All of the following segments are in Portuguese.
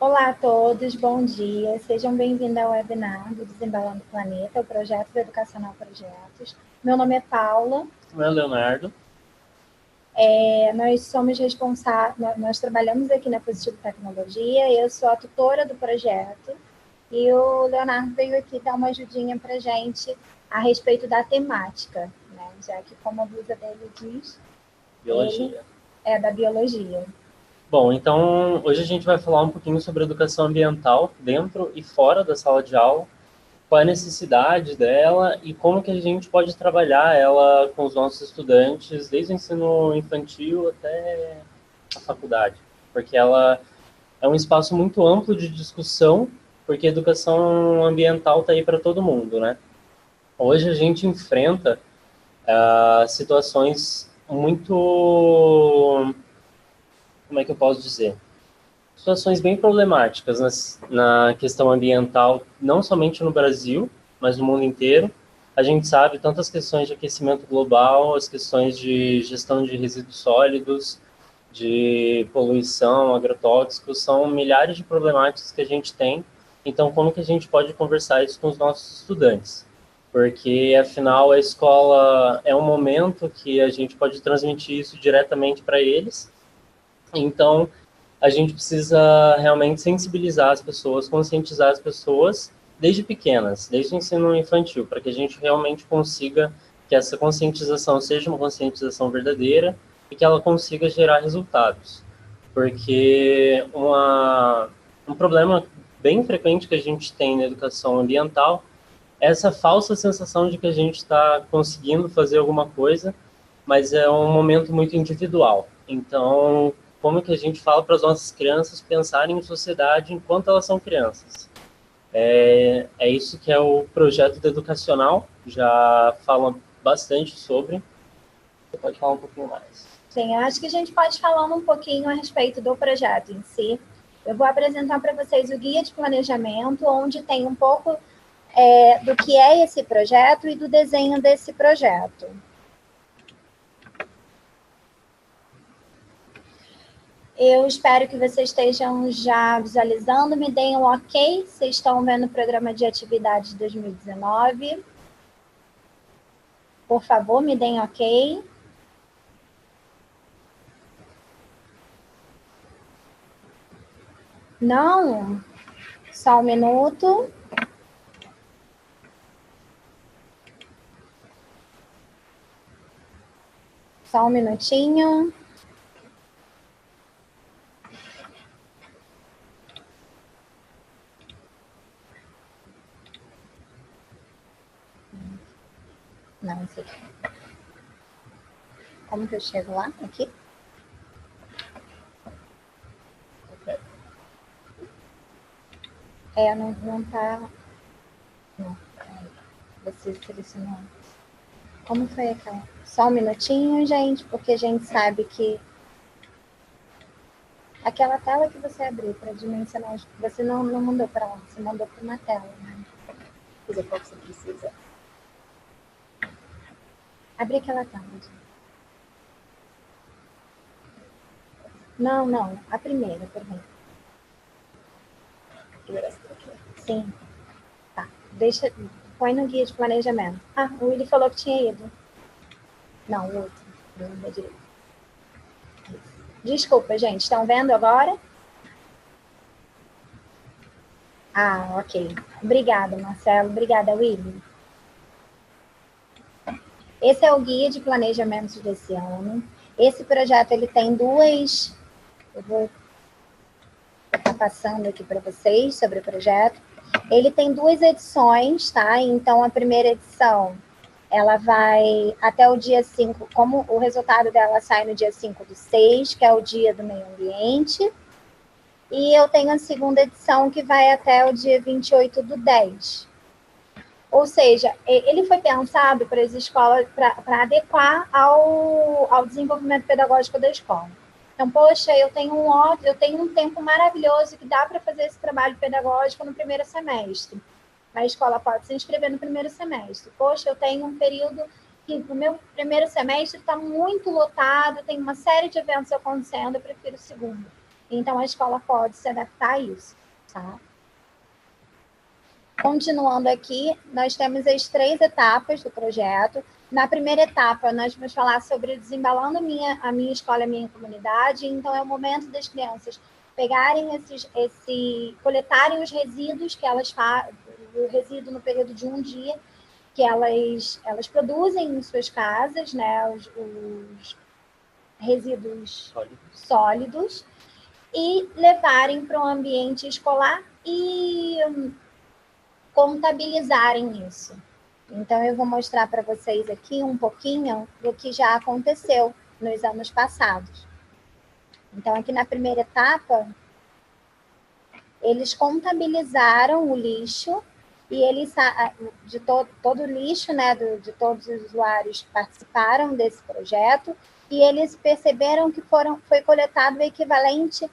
Olá a todos, bom dia. Sejam bem-vindos ao webinar do Desembalando o Planeta, o projeto do Educacional Projetos. Meu nome é Paula. Meu é Leonardo. Nós somos responsáveis, nós trabalhamos aqui na Positivo Tecnologia, eu sou a tutora do projeto e o Leonardo veio aqui dar uma ajudinha para a gente a respeito da temática, né? Já que, como a blusa dele diz, Biologia. ele é da biologia. Bom, então hoje a gente vai falar um pouquinho sobre educação ambiental dentro e fora da sala de aula, qual é a necessidade dela e como que a gente pode trabalhar ela com os nossos estudantes desde o ensino infantil até a faculdade, porque ela é um espaço muito amplo de discussão, porque a educação ambiental está aí para todo mundo, né? Hoje a gente enfrenta situações muito, como é que eu posso dizer? Situações bem problemáticas na questão ambiental, não somente no Brasil, mas no mundo inteiro. A gente sabe tantas questões de aquecimento global, as questões de gestão de resíduos sólidos, de poluição, agrotóxicos, são milhares de problemáticas que a gente tem. Então, como que a gente pode conversar isso com os nossos estudantes? Porque, afinal, a escola é um momento que a gente pode transmitir isso diretamente para eles. Então, a gente precisa realmente sensibilizar as pessoas, conscientizar as pessoas desde pequenas, desde o ensino infantil, para que a gente realmente consiga que essa conscientização seja uma conscientização verdadeira e que ela consiga gerar resultados. Porque um problema bem frequente que a gente tem na educação ambiental é essa falsa sensação de que a gente está conseguindo fazer alguma coisa, mas é um momento muito individual. Então, como que a gente fala para as nossas crianças pensarem em sociedade enquanto elas são crianças? É isso que é o projeto educacional, já fala bastante sobre. Você pode falar um pouquinho mais. Sim, eu acho que a gente pode falar um pouquinho a respeito do projeto em si. Eu vou apresentar para vocês o guia de planejamento, onde tem um pouco do que é esse projeto e do desenho desse projeto. Eu espero que vocês estejam já visualizando, me deem um ok, vocês estão vendo o programa de atividades de 2019. Por favor, me deem ok. Não? Só um minuto. Só um minutinho. Não, sei. Como que eu chego lá? Aqui? Não tá... Não, você selecionou. Como foi aquela? Só um minutinho, gente, porque a gente sabe que aquela tela que você abriu para dimensionar, você não mandou para lá, você mandou para uma tela, né? Fazer qual você precisa. Abrir aquela tela. Não, a primeira, por favor. Sim. Tá, deixa, põe no guia de planejamento. Ah, o Willy falou que tinha ido. Não, o outro, da direita. Desculpa, gente, estão vendo agora? Ah, ok. Obrigada, Marcelo. Obrigada, Willy. Esse é o guia de planejamento desse ano. Esse projeto, ele tem duas... Eu vou estar passando aqui para vocês sobre o projeto. Ele tem duas edições, tá? Então, a primeira edição, ela vai até o dia 5, como o resultado dela sai no dia 5/6, que é o dia do meio ambiente. E eu tenho a segunda edição, que vai até o dia 28/10. Ou seja, ele foi pensado para as escolas, para adequar ao desenvolvimento pedagógico da escola. Então, poxa, eu tenho um tempo maravilhoso que dá para fazer esse trabalho pedagógico no primeiro semestre. A escola pode se inscrever no primeiro semestre. Poxa, eu tenho um período que o meu primeiro semestre está muito lotado, tem uma série de eventos acontecendo, eu prefiro o segundo. Então, a escola pode se adaptar a isso, tá? Continuando aqui, nós temos as 3 etapas do projeto. Na primeira etapa, nós vamos falar sobre desembalando a minha escola, a minha comunidade. Então, é o momento das crianças pegarem coletarem os resíduos que elas fazem, o resíduo no período de um dia, que elas produzem em suas casas, né, os resíduos sólidos, e levarem para o ambiente escolar e contabilizarem isso. Então, eu vou mostrar para vocês aqui um pouquinho do que já aconteceu nos anos passados. Então, aqui na primeira etapa, eles contabilizaram o lixo e eles, todo o lixo, né, de todos os usuários que participaram desse projeto, e eles perceberam que foi coletado o equivalente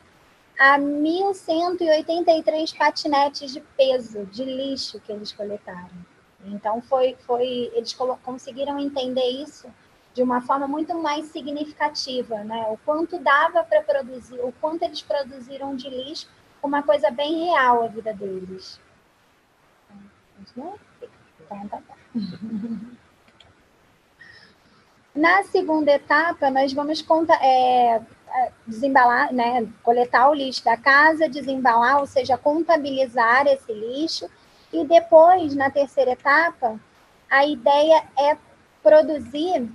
a 1.183 patinetes de peso, de lixo que eles coletaram. Então, eles conseguiram entender isso de uma forma muito mais significativa, né? O quanto dava para produzir, o quanto eles produziram de lixo, uma coisa bem real a vida deles. Então, tá bom. Na segunda etapa, nós vamos desembalar, né, coletar o lixo da casa, desembalar, ou seja, contabilizar esse lixo. E depois, na terceira etapa, a ideia é produzir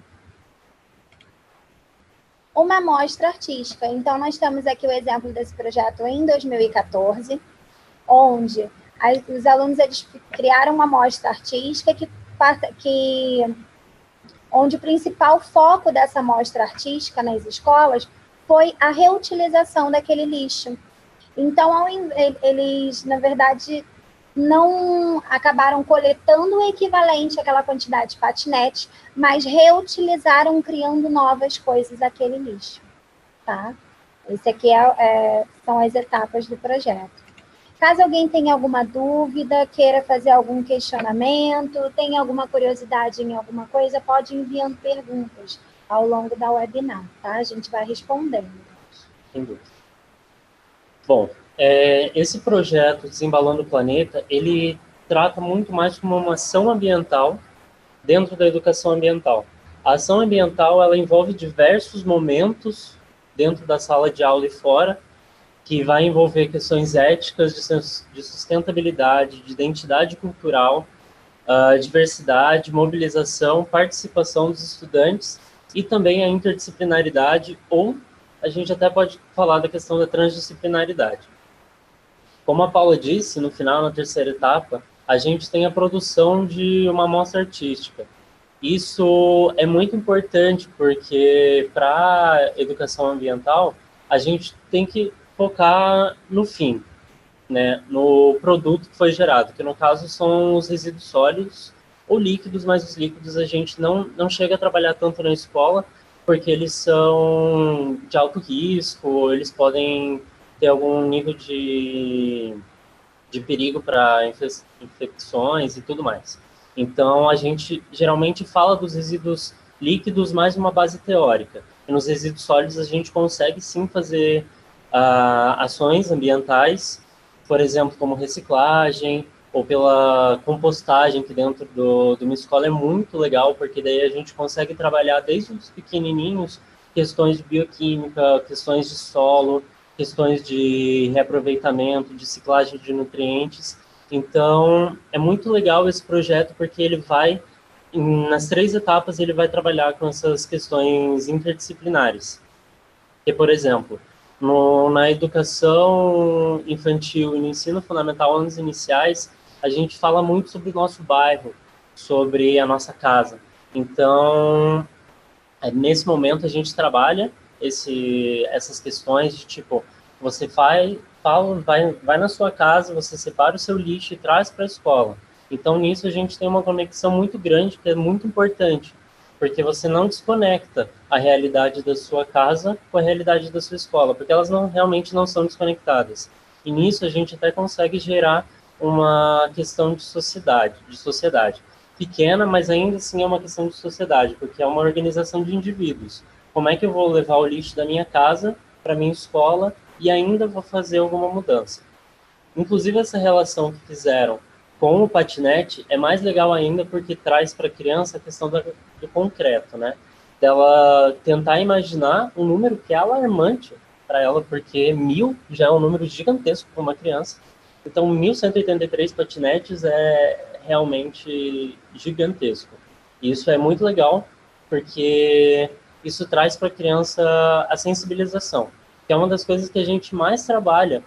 uma amostra artística. Então, nós temos aqui o exemplo desse projeto em 2014, onde os alunos eles criaram uma amostra artística onde o principal foco dessa amostra artística nas escolas foi a reutilização daquele lixo. Então, eles, na verdade, não acabaram coletando o equivalente àquela quantidade de patinetes, mas reutilizaram, criando novas coisas daquele lixo. Tá? Esse aqui são as etapas do projeto. Caso alguém tenha alguma dúvida, queira fazer algum questionamento, tenha alguma curiosidade em alguma coisa, pode ir enviando perguntas ao longo da webinar, tá? A gente vai respondendo. Sem dúvida. Bom, esse projeto Desembalando o Planeta, ele trata muito mais como uma ação ambiental dentro da educação ambiental. A ação ambiental, ela envolve diversos momentos dentro da sala de aula e fora, que vai envolver questões éticas, de sustentabilidade, de identidade cultural, diversidade, mobilização, participação dos estudantes e também a interdisciplinaridade, ou a gente até pode falar da questão da transdisciplinaridade. Como a Paula disse, no final, na terceira etapa, a gente tem a produção de uma amostra artística. Isso é muito importante porque para a educação ambiental, a gente tem que focar no fim, né, no produto que foi gerado, que no caso são os resíduos sólidos ou líquidos, mas os líquidos a gente não chega a trabalhar tanto na escola, porque eles são de alto risco, eles podem ter algum nível de perigo para infecções e tudo mais. Então, a gente geralmente fala dos resíduos líquidos mais uma base teórica. E nos resíduos sólidos, a gente consegue sim fazer ações ambientais, por exemplo, como reciclagem ou pela compostagem, que dentro de uma escola é muito legal, porque daí a gente consegue trabalhar desde os pequenininhos, questões de bioquímica, questões de solo, questões de reaproveitamento, de ciclagem de nutrientes. Então, é muito legal esse projeto, porque ele vai, nas 3 etapas, ele vai trabalhar com essas questões interdisciplinares. Que, por exemplo, na educação infantil e no ensino fundamental, anos iniciais, a gente fala muito sobre o nosso bairro, sobre a nossa casa. Então, nesse momento, a gente trabalha essas questões de, tipo, você vai na sua casa, você separa o seu lixo e traz para a escola. Então, nisso, a gente tem uma conexão muito grande, que é muito importante, porque você não desconecta a realidade da sua casa com a realidade da sua escola, porque elas realmente não são desconectadas. E nisso, a gente até consegue gerar uma questão de sociedade pequena, mas ainda assim é uma questão de sociedade, porque é uma organização de indivíduos. Como é que eu vou levar o lixo da minha casa para minha escola e ainda vou fazer alguma mudança. Inclusive, essa relação que fizeram com o patinete é mais legal ainda porque traz para a criança a questão do concreto, né? Dela tentar imaginar um número que é alarmante para ela, porque 1.000 já é um número gigantesco para uma criança. Então, 1.183 patinetes é realmente gigantesco. E isso é muito legal, porque isso traz para a criança a sensibilização, que é uma das coisas que a gente mais trabalha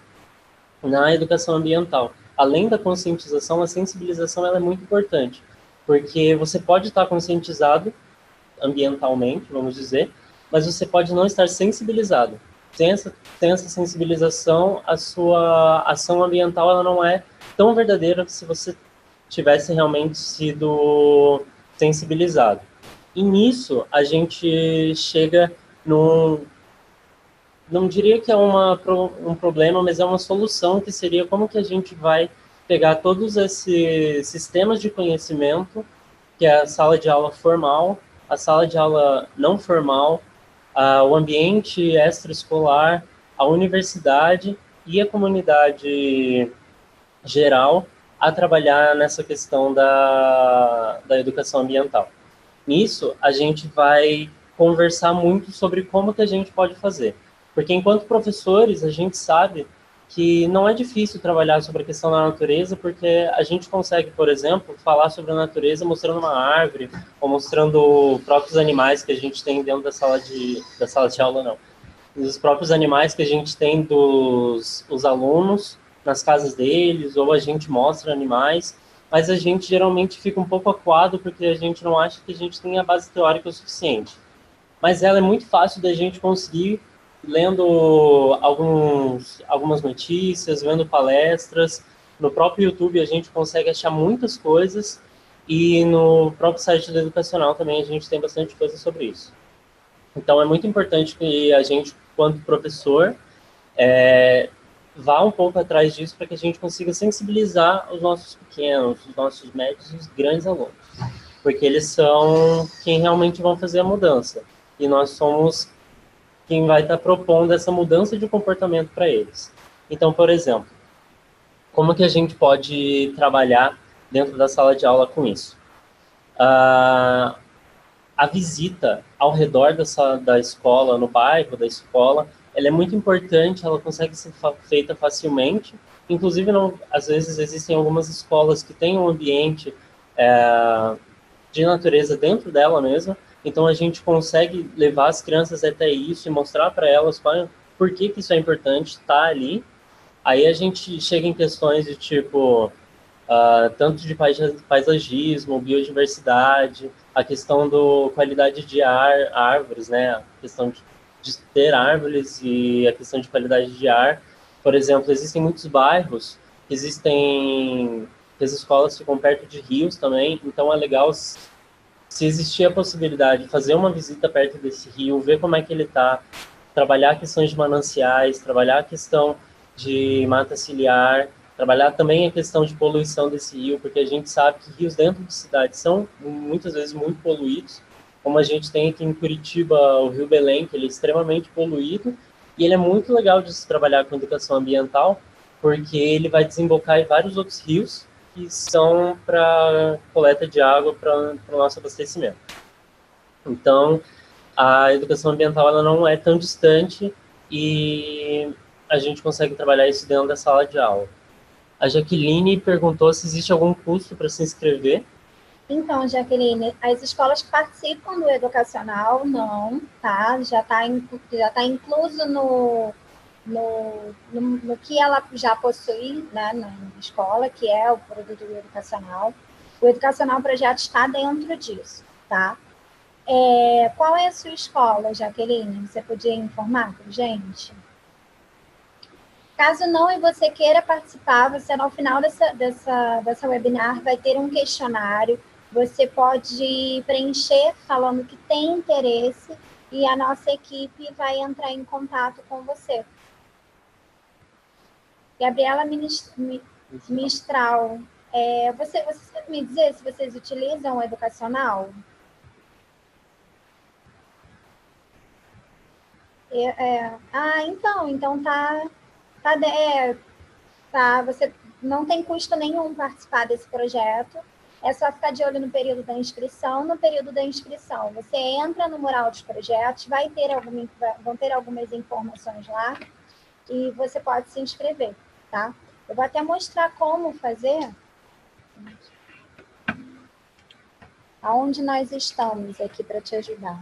na educação ambiental. Além da conscientização, a sensibilização ela é muito importante, porque você pode estar conscientizado ambientalmente, vamos dizer, mas você pode não estar sensibilizado. Sem essa sensibilização, a sua ação ambiental ela não é tão verdadeira se você tivesse realmente sido sensibilizado. E nisso, a gente chega num, não diria que é um problema, mas é uma solução que seria como que a gente vai pegar todos esses sistemas de conhecimento, que é a sala de aula formal, a sala de aula não formal, o ambiente extraescolar, a universidade e a comunidade geral a trabalhar nessa questão da educação ambiental. Nisso, a gente vai conversar muito sobre como que a gente pode fazer. Porque enquanto professores, a gente sabe que não é difícil trabalhar sobre a questão da natureza, porque a gente consegue, por exemplo, falar sobre a natureza mostrando uma árvore, ou mostrando próprios animais que a gente tem dentro da sala de aula, não. Os próprios animais que a gente tem dos os alunos nas casas deles, ou a gente mostra animais, mas a gente geralmente fica um pouco acuado porque a gente não acha que a gente tem a base teórica o suficiente. Mas ela é muito fácil da gente conseguir lendo algumas notícias, vendo palestras. No próprio YouTube a gente consegue achar muitas coisas e no próprio site do Educacional também a gente tem bastante coisa sobre isso. Então é muito importante que a gente, quanto professor, vá um pouco atrás disso para que a gente consiga sensibilizar os nossos pequenos, os nossos médios e os grandes alunos, porque eles são quem realmente vão fazer a mudança e nós somos quem vai estar propondo essa mudança de comportamento para eles. Então, por exemplo, como que a gente pode trabalhar dentro da sala de aula com isso? A visita ao redor da escola, no bairro da escola, ela é muito importante, ela consegue ser feita facilmente. Inclusive, não, às vezes existem algumas escolas que têm um ambiente de natureza dentro dela mesma, então a gente consegue levar as crianças até isso e mostrar para elas por que isso é importante estar ali. Aí a gente chega em questões de tipo, tanto de paisagismo, biodiversidade, a questão da qualidade de ar, árvores, né? A questão de ter árvores e a questão de qualidade de ar. Por exemplo, existem muitos bairros, que as escolas ficam perto de rios também, então é legal se existir a possibilidade de fazer uma visita perto desse rio, ver como é que ele está, trabalhar questões de mananciais, trabalhar a questão de mata ciliar, trabalhar também a questão de poluição desse rio, porque a gente sabe que rios dentro de cidades são muitas vezes muito poluídos, como a gente tem aqui em Curitiba o Rio Belém, que ele é extremamente poluído, e ele é muito legal de se trabalhar com educação ambiental, porque ele vai desembocar em vários outros rios que são para coleta de água para o nosso abastecimento. Então, a educação ambiental ela não é tão distante e a gente consegue trabalhar isso dentro da sala de aula. A Jaqueline perguntou se existe algum custo para se inscrever. Então, Jaqueline, as escolas que participam do educacional, não, tá? Já tá incluso no que ela já possui, né, na escola, que é o produto educacional. O educacional projeto está dentro disso, tá? Qual é a sua escola, Jaqueline? Você podia informar para gente? Caso não e você queira participar, você ao final dessa webinar vai ter um questionário. Você pode preencher falando que tem interesse e a nossa equipe vai entrar em contato com você. Gabriela Mistral, você sabe me dizer se vocês utilizam o educacional? Então você não tem custo nenhum participar desse projeto, é só ficar de olho no período da inscrição. No período da inscrição, você entra no mural dos projetos, vão ter algumas informações lá, e você pode se inscrever, tá? Eu vou até mostrar como fazer, aonde nós estamos aqui para te ajudar.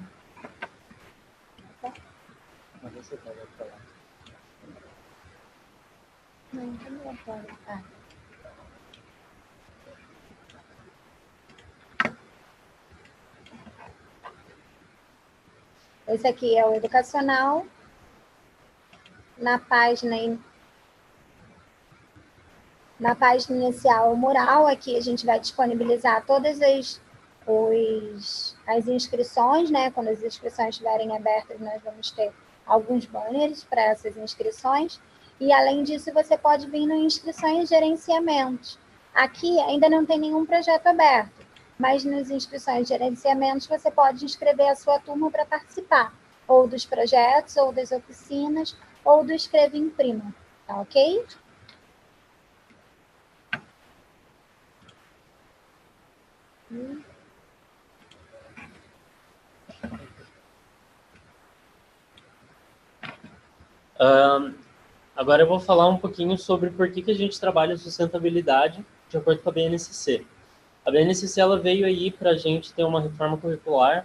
Você vai falar. Não, não pode. Esse aqui é o educacional. Na página inicial, o mural, aqui a gente vai disponibilizar todas as inscrições, né? Quando as inscrições estiverem abertas, nós vamos ter alguns banners para essas inscrições. E, além disso, você pode vir no inscrições e gerenciamentos. Aqui ainda não tem nenhum projeto aberto, mas nas inscrições e gerenciamentos você pode inscrever a sua turma para participar, ou dos projetos, ou das oficinas, ou do Escreva e Imprima, tá ok? Agora eu vou falar um pouquinho sobre por que a gente trabalha sustentabilidade de acordo com a BNCC. A BNCC ela veio aí para a gente ter uma reforma curricular,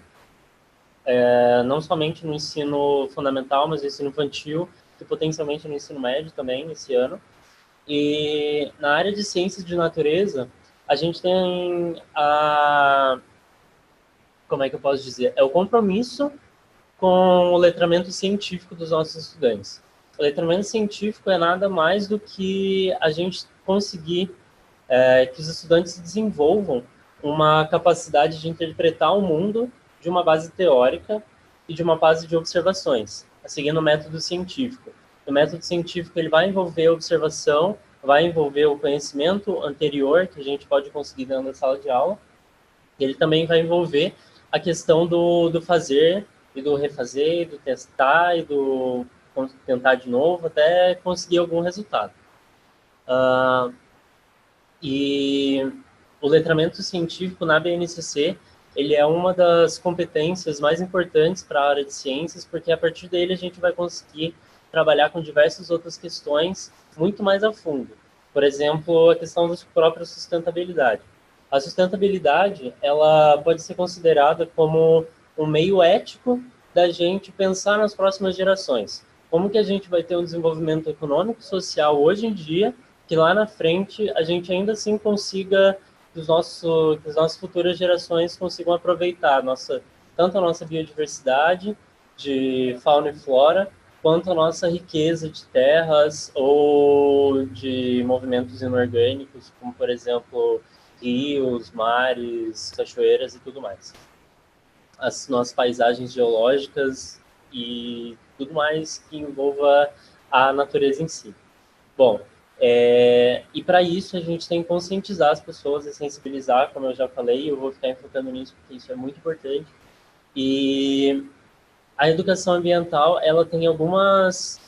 não somente no ensino fundamental, mas no ensino infantil e potencialmente no ensino médio também, esse ano. E na área de ciências de natureza, a gente tem como é que eu posso dizer? É o compromisso com o letramento científico dos nossos estudantes. O letramento científico é nada mais do que a gente conseguir que os estudantes desenvolvam uma capacidade de interpretar o mundo de uma base teórica e de uma base de observações, seguindo o método científico. O método científico ele vai envolver a observação, vai envolver o conhecimento anterior que a gente pode conseguir dentro da sala de aula, e ele também vai envolver a questão do fazer e do refazer, do testar e do tentar de novo até conseguir algum resultado. E o letramento científico na BNCC, ele é uma das competências mais importantes para a área de ciências, porque a partir dele a gente vai conseguir trabalhar com diversas outras questões muito mais a fundo. Por exemplo, a questão da própria sustentabilidade. A sustentabilidade, ela pode ser considerada como um meio ético da gente pensar nas próximas gerações. Como que a gente vai ter um desenvolvimento econômico e social hoje em dia, que lá na frente a gente ainda assim consiga, que as nossas futuras gerações consigam aproveitar tanto a nossa biodiversidade de fauna e flora, quanto a nossa riqueza de terras ou de movimentos inorgânicos, como, por exemplo, rios, mares, cachoeiras e tudo mais. As nossas paisagens geológicas e tudo mais que envolva a natureza em si. Bom, e para isso a gente tem que conscientizar as pessoas e sensibilizar, como eu já falei, eu vou ficar enfocando nisso porque isso é muito importante. E a educação ambiental, ela tem alguns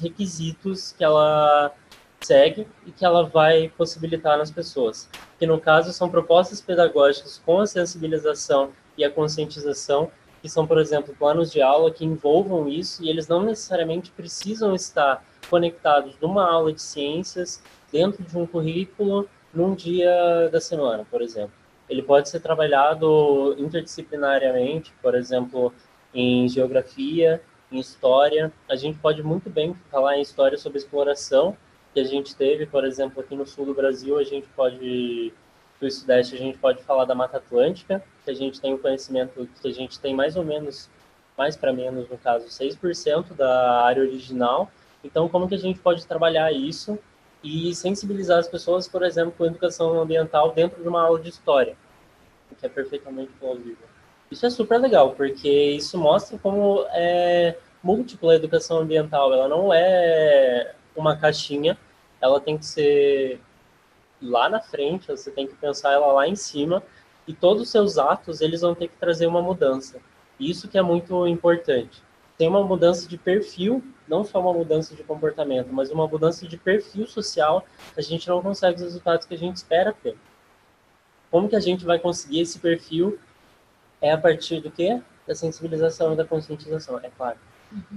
requisitos que ela segue e que ela vai possibilitar nas pessoas. Que no caso são propostas pedagógicas com a sensibilização e a conscientização, que são, por exemplo, planos de aula que envolvam isso, e eles não necessariamente precisam estar conectados numa aula de ciências dentro de um currículo num dia da semana, por exemplo. Ele pode ser trabalhado interdisciplinariamente, por exemplo, em geografia, em história. A gente pode muito bem falar em história sobre exploração, que a gente teve, por exemplo, aqui no sul do Brasil, do Sudeste, a gente pode falar da Mata Atlântica, que a gente tem o conhecimento que a gente tem mais ou menos, mais para menos, no caso, 6% da área original. Então, como que a gente pode trabalhar isso e sensibilizar as pessoas, por exemplo, com educação ambiental dentro de uma aula de história, que é perfeitamente plausível. Isso é super legal, porque isso mostra como é múltipla a educação ambiental. Ela não é uma caixinha, ela tem que ser lá na frente, você tem que pensar ela lá em cima, e todos os seus atos, eles vão ter que trazer uma mudança. Isso que é muito importante. tem uma mudança de perfil, não só uma mudança de comportamento, mas uma mudança de perfil social, a gente não consegue os resultados que a gente espera ter. Como que a gente vai conseguir esse perfil? É a partir do quê? Da sensibilização e da conscientização, é claro.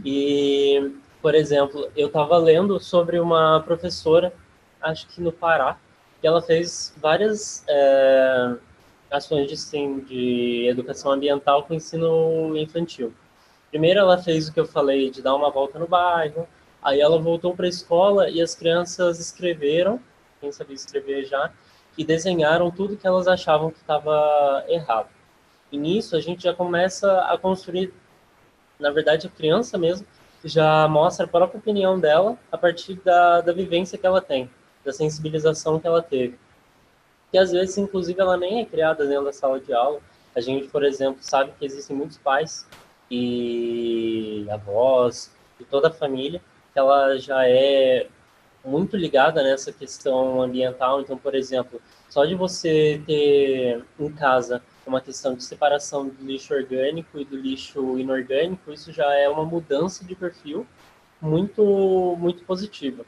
E, por exemplo, eu estava lendo sobre uma professora, acho que no Pará, que ela fez várias ações de educação ambiental com ensino infantil. Primeiro ela fez o que eu falei, de dar uma volta no bairro, aí ela voltou para a escola e as crianças escreveram, quem sabia escrever já, e desenharam tudo que elas achavam que estava errado. E nisso a gente já começa a construir, na verdade a criança mesmo, já mostra a própria opinião dela a partir da vivência que ela tem, da sensibilização que ela teve. Que às vezes, inclusive, ela nem é criada dentro da sala de aula. A gente, por exemplo, sabe que existem muitos pais e avós e toda a família que ela já é muito ligada nessa questão ambiental. Então, por exemplo, só de você ter em casa uma questão de separação do lixo orgânico e do lixo inorgânico, isso já é uma mudança de perfil muito positiva,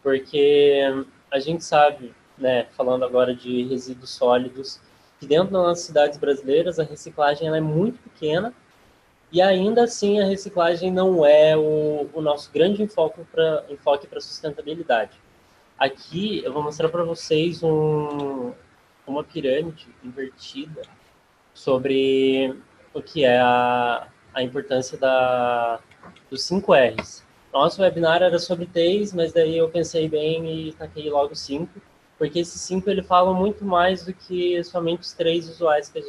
porque a gente sabe, né, falando agora de resíduos sólidos, que dentro das cidades brasileiras a reciclagem ela é muito pequena e ainda assim a reciclagem não é o nosso grande enfoque para sustentabilidade. Aqui eu vou mostrar para vocês uma pirâmide invertida sobre o que é a importância dos 5 R's. Nosso webinar era sobre 3, mas daí eu pensei bem e taquei logo 5, porque esses 5 ele fala muito mais do que somente os 3 usuais que a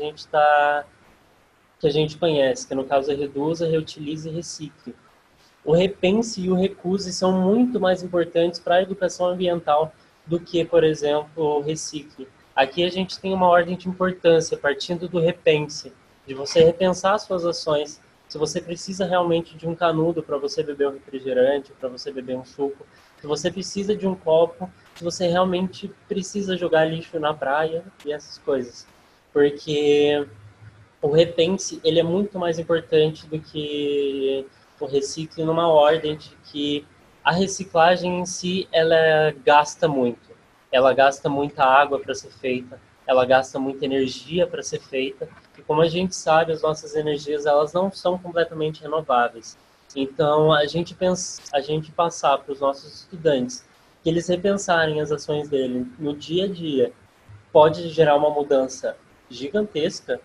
gente conhece, que no caso é reduza, reutilize e recicle. O repense e o recuse são muito mais importantes para a educação ambiental do que, por exemplo, o recicle. Aqui a gente tem uma ordem de importância, partindo do repense, de você repensar as suas ações. Se você precisa realmente de um canudo para você beber um refrigerante, para você beber um suco, se você precisa de um copo, se você realmente precisa jogar lixo na praia e essas coisas. Porque o repense ele é muito mais importante do que o recicle, numa ordem de que a reciclagem em si ela gasta muito. Ela gasta muita água para ser feita, ela gasta muita energia para ser feita. E como a gente sabe, as nossas energias elas não são completamente renováveis. Então, a gente passar para os nossos estudantes que eles repensarem as ações dele no dia a dia pode gerar uma mudança gigantesca,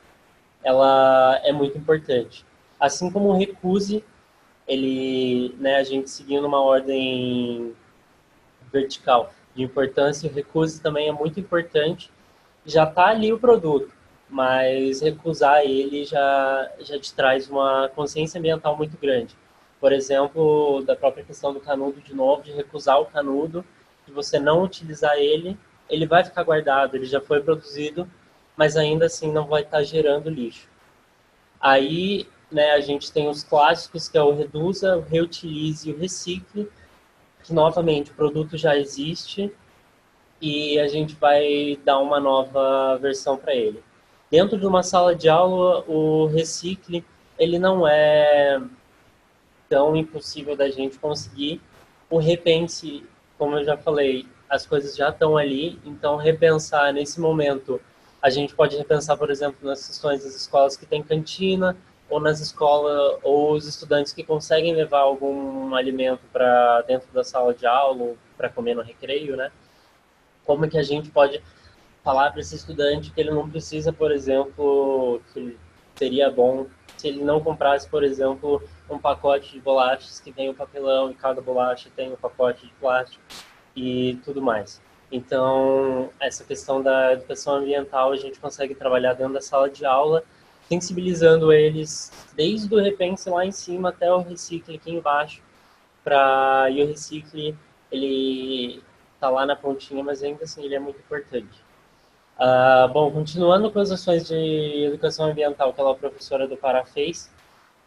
ela é muito importante. Assim como o recuse, ele, né, a gente seguindo uma ordem vertical de importância, o recuse também é muito importante. Já está ali o produto, mas recusar ele já te traz uma consciência ambiental muito grande. Por exemplo, da própria questão do canudo, de novo, de recusar o canudo, de você não utilizar ele, ele vai ficar guardado, ele já foi produzido, mas ainda assim não vai estar gerando lixo. Aí, né, a gente tem os clássicos, que é o reduza, o reutilize e o recicle, que novamente o produto já existe e a gente vai dar uma nova versão para ele. Dentro de uma sala de aula, o recicle ele não é tão impossível da gente conseguir. O repense, como eu já falei, as coisas já estão ali, então repensar nesse momento, a gente pode repensar, por exemplo, nas questões das escolas que tem cantina, ou nas escolas, ou os estudantes que conseguem levar algum alimento para dentro da sala de aula, ou para comer no recreio, né? Como é que a gente pode falar para esse estudante que ele não precisa, por exemplo, que seria bom se ele não comprasse, por exemplo, um pacote de bolachas que tem o papelão e cada bolacha tem um pacote de plástico e tudo mais. Então, essa questão da educação ambiental a gente consegue trabalhar dentro da sala de aula, sensibilizando eles desde o repense lá em cima até o recicle aqui embaixo, e o recicle ele está lá na pontinha, mas ainda assim ele é muito importante. Bom, continuando com as ações de educação ambiental que a professora do Pará fez,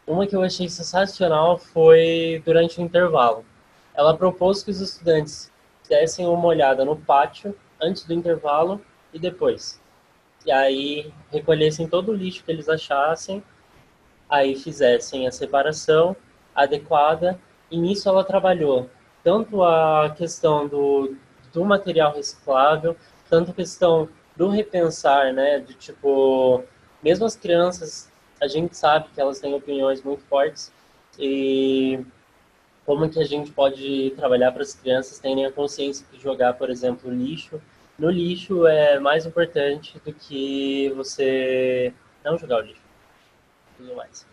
uma que eu achei sensacional foi durante o intervalo. Ela propôs que os estudantes dessem uma olhada no pátio antes do intervalo e depois. E aí recolhessem todo o lixo que eles achassem, aí fizessem a separação adequada, e nisso ela trabalhou tanto a questão do material reciclável, tanto a questão do repensar, né, de tipo, mesmo as crianças, a gente sabe que elas têm opiniões muito fortes, e como que a gente pode trabalhar para as crianças terem a consciência que jogar, por exemplo, lixo no lixo é mais importante do que você não jogar o lixo, tudo mais.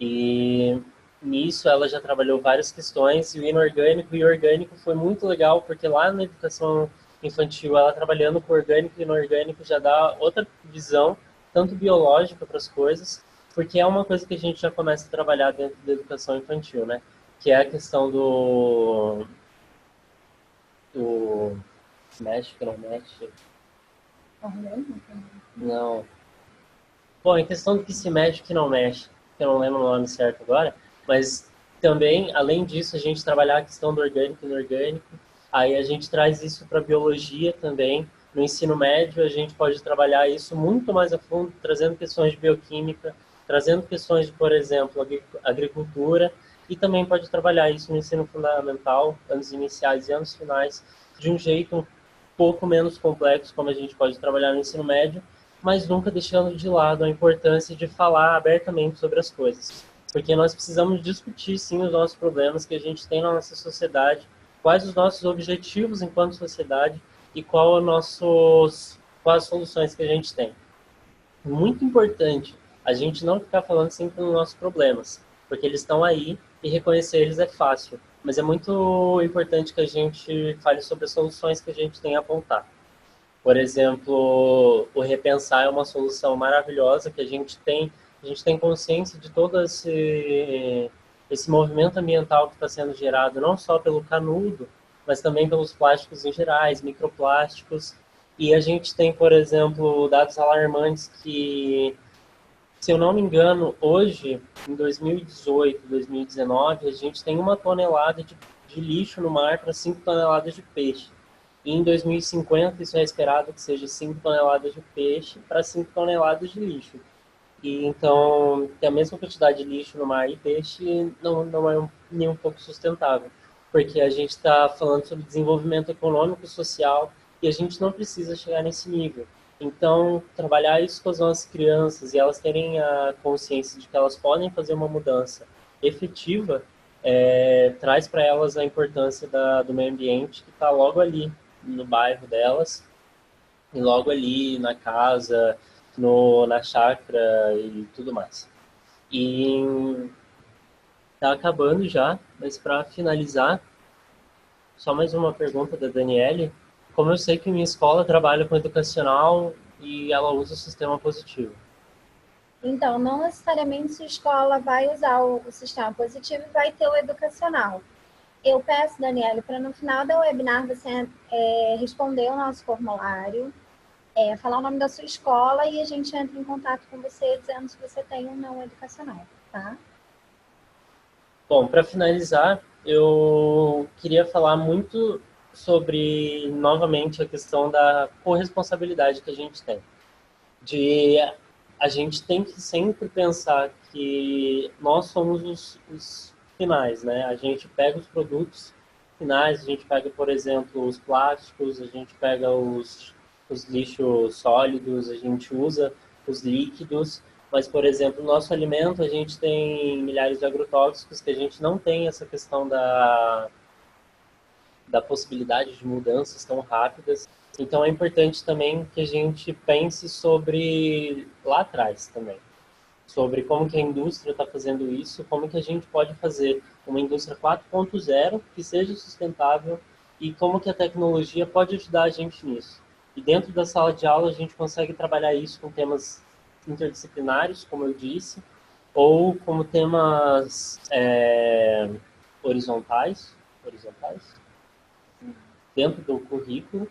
E nisso ela já trabalhou várias questões, e o inorgânico e o orgânico foi muito legal, porque lá na educação infantil, ela trabalhando com orgânico e inorgânico já dá outra visão, tanto biológica para as coisas, porque é uma coisa que a gente já começa a trabalhar dentro da educação infantil, né? Que é a questão do mexe que não mexe. Não. Bom, em questão do que se mexe e que não mexe, que eu não lembro o nome certo agora, mas também, além disso, a gente trabalhar a questão do orgânico e inorgânico, aí a gente traz isso para a biologia também. No ensino médio, a gente pode trabalhar isso muito mais a fundo, trazendo questões de bioquímica, trazendo questões de, por exemplo, agricultura, e também pode trabalhar isso no ensino fundamental, anos iniciais e anos finais, de um jeito um pouco menos complexo, como a gente pode trabalhar no ensino médio, mas nunca deixando de lado a importância de falar abertamente sobre as coisas. Porque nós precisamos discutir, sim, os nossos problemas que a gente tem na nossa sociedade, quais os nossos objetivos enquanto sociedade e quais as soluções que a gente tem. Muito importante a gente não ficar falando sempre dos nossos problemas, porque eles estão aí e reconhecer eles é fácil, mas é muito importante que a gente fale sobre as soluções que a gente tem a apontar. Por exemplo, o repensar é uma solução maravilhosa que a gente tem consciência de todo esse movimento ambiental que está sendo gerado não só pelo canudo, mas também pelos plásticos em gerais, microplásticos. E a gente tem, por exemplo, dados alarmantes que, se eu não me engano, hoje, em 2018, 2019, a gente tem 1 tonelada de lixo no mar para 5 toneladas de peixe. E em 2050, isso é esperado que seja 5 toneladas de peixe para 5 toneladas de lixo. E então, ter a mesma quantidade de lixo no mar e peixe não é nem um pouco sustentável, porque a gente está falando sobre desenvolvimento econômico e social e a gente não precisa chegar nesse nível. Então, trabalhar isso com as nossas crianças e elas terem a consciência de que elas podem fazer uma mudança efetiva, traz para elas a importância do meio ambiente que está logo ali no bairro delas, e logo ali na casa, na chácara e tudo mais. E tá acabando já, mas para finalizar, só mais uma pergunta da Daniele. Como eu sei que minha escola trabalha com educacional e ela usa o sistema positivo? Então, não necessariamente sua escola vai usar o sistema positivo e vai ter o educacional. Eu peço, Daniele, para no final da webinar você responder o nosso formulário, falar o nome da sua escola e a gente entra em contato com você dizendo se você tem ou não educacional, tá? Bom, para finalizar, eu queria falar muito sobre, novamente, a questão da corresponsabilidade que a gente tem. A gente tem que sempre pensar que nós somos os finais, né? A gente pega os produtos finais, a gente pega, por exemplo, os plásticos, a gente pega os lixos sólidos, a gente usa os líquidos, mas, por exemplo, o nosso alimento, a gente tem milhares de agrotóxicos que a gente não tem essa questão da possibilidade de mudanças tão rápidas. Então é importante também que a gente pense sobre lá atrás também, sobre como que a indústria está fazendo isso, como que a gente pode fazer uma indústria 4.0 que seja sustentável e como que a tecnologia pode ajudar a gente nisso. E dentro da sala de aula a gente consegue trabalhar isso com temas interdisciplinares, como eu disse, ou como temas horizontais, dentro do currículo,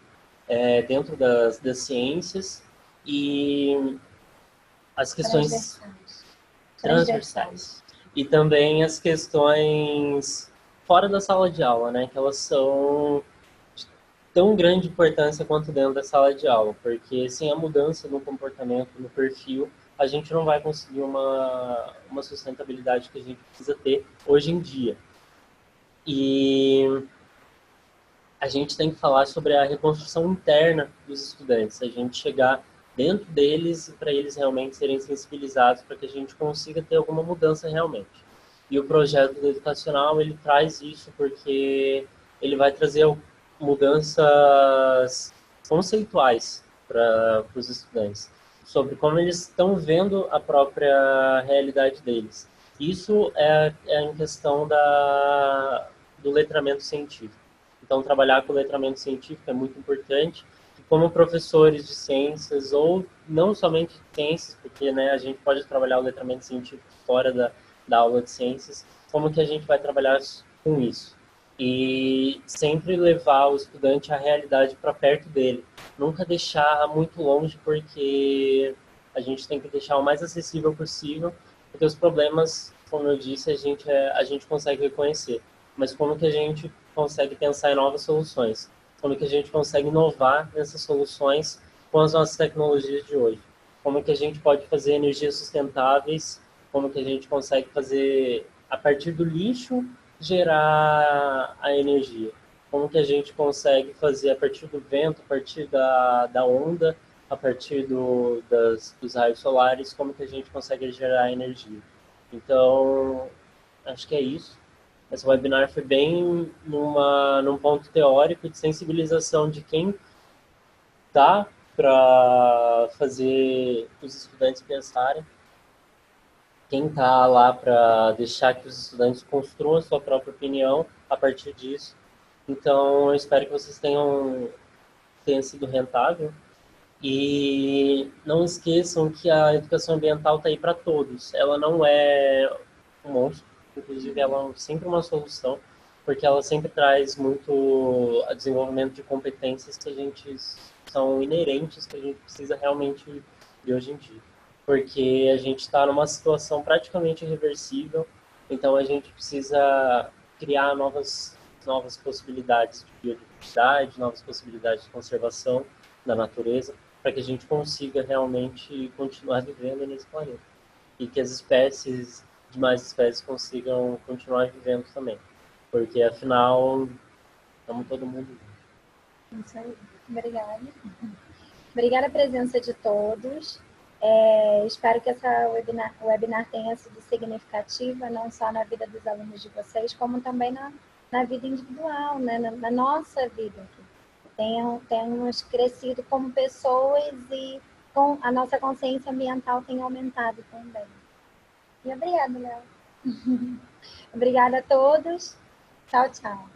dentro das ciências e as questões transversais. E também as questões fora da sala de aula, né? Que elas são de tão grande importância quanto dentro da sala de aula, porque sem a mudança no comportamento, no perfil, a gente não vai conseguir uma sustentabilidade que a gente precisa ter hoje em dia. E a gente tem que falar sobre a reconstrução interna dos estudantes, a gente chegar dentro deles para eles realmente serem sensibilizados para que a gente consiga ter alguma mudança realmente. E o projeto educacional, ele traz isso porque ele vai trazer mudanças conceituais para os estudantes, sobre como eles estão vendo a própria realidade deles. Isso é em questão do letramento científico. Então, trabalhar com letramento científico é muito importante. E como professores de ciências, ou não somente de ciências, porque né, a gente pode trabalhar o letramento científico fora da aula de ciências, como que a gente vai trabalhar com isso? E sempre levar o estudante à realidade para perto dele. Nunca deixar muito longe, porque a gente tem que deixar o mais acessível possível, porque os problemas, como eu disse, a gente consegue reconhecer. Mas como que a gente consegue pensar em novas soluções? Como que a gente consegue inovar nessas soluções com as nossas tecnologias de hoje? Como que a gente pode fazer energias sustentáveis? Como que a gente consegue fazer, a partir do lixo, gerar a energia? Como que a gente consegue fazer a partir do vento, a partir da onda, a partir dos raios solares, como que a gente consegue gerar energia? Então, acho que é isso. Esse webinar foi bem num ponto teórico de sensibilização de quem dá para fazer os estudantes pensarem, quem está lá para deixar que os estudantes construam a sua própria opinião a partir disso. Então, eu espero que vocês tenha sido rentável. E não esqueçam que a educação ambiental está aí para todos. Ela não é um monstro, inclusive ela é sempre uma solução, porque ela sempre traz muito a desenvolvimento de competências que a gente são inerentes, que a gente precisa realmente de hoje em dia. Porque a gente está numa situação praticamente irreversível, então a gente precisa criar novas possibilidades de biodiversidade, novas possibilidades de conservação da natureza, para que a gente consiga realmente continuar vivendo nesse planeta. E que as demais espécies consigam continuar vivendo também. Porque, afinal, estamos todo mundo junto. Isso aí. Obrigada. Obrigada a presença de todos. Espero que essa webinar tenha sido significativa, não só na vida dos alunos de vocês, como também na vida individual, né? Na nossa vida aqui. Tenhamos crescido como pessoas e com a nossa consciência ambiental tem aumentado também. E obrigada, Léo. Obrigada a todos. Tchau, tchau.